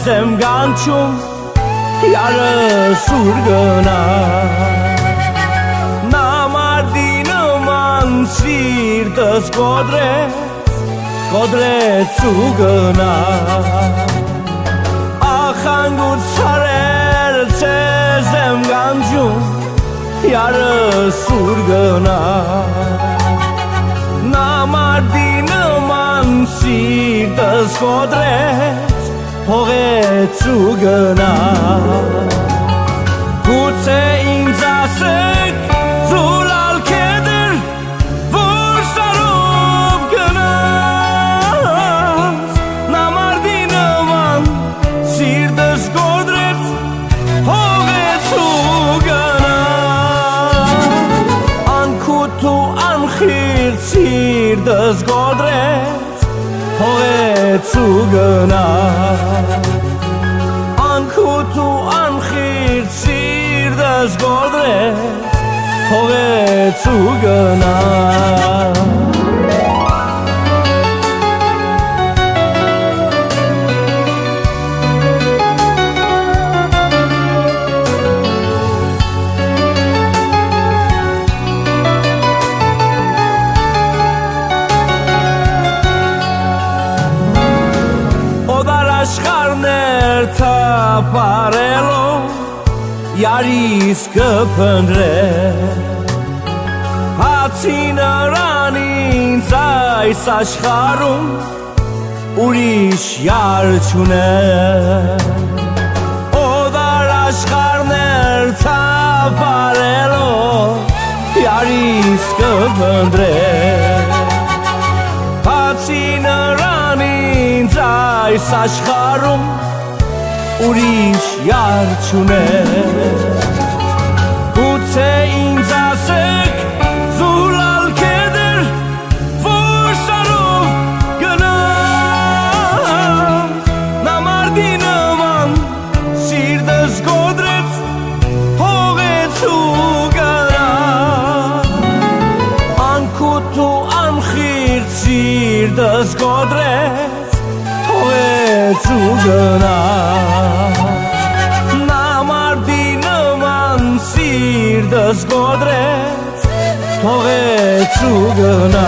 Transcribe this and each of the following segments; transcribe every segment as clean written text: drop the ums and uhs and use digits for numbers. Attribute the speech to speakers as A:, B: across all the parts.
A: եմ գանչում Յարը սուր գնա Նամարդի նման սիրտս կոդրեց ու գնա Ախանգուց հարել ցեզ եմ գանչում Յարը սուր գնա Նամարդի նման սիրտս կոդրեց Փողեց ու գնա Գուցե ինձ ասեք զուլալ կեդր Որ սարով գնաց Նամարդի նման սիրտս կոդրեց Փողեց ու գնա Անքուտ ու անխիտ սիրտս կոդրեց Փողեց ու գնա Անքուտ ու անխիտ սիրտս կոդրեց Փողեց ու գնա Աշխարհներ թափարելով Յարիս կփնտրե Հացի նրան ինձ այս աշխարհում Ուրիշ յար չունե Օդար աշխարհներ թափարելով Յարիս կփնտրե Հացի նրան ինձ այս աշխարհում ուրիշ յար չունե Գուցե ինձ ասեք զուլալ կեդր Որ սարով գնաց Նամարդի նման սիրտս կոդրեց Փողեց ու գնա Անքուտ ու անխիտ սիրտս կոդրեց Փողեց ու գնա Նամարդի նման սիրտս կոդրեց Փողեց ու գնա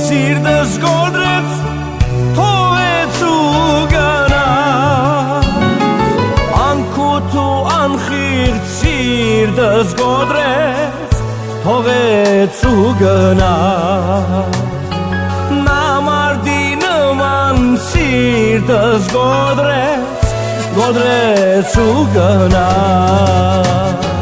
A: Սիրտս կոդրեց, թողեց ու գնաց Անքուտ ու անխիտ սիրտս կոդրեց, թողեց ու գնաց Նամարդի նման սիրտս կոդրեց ու գնաց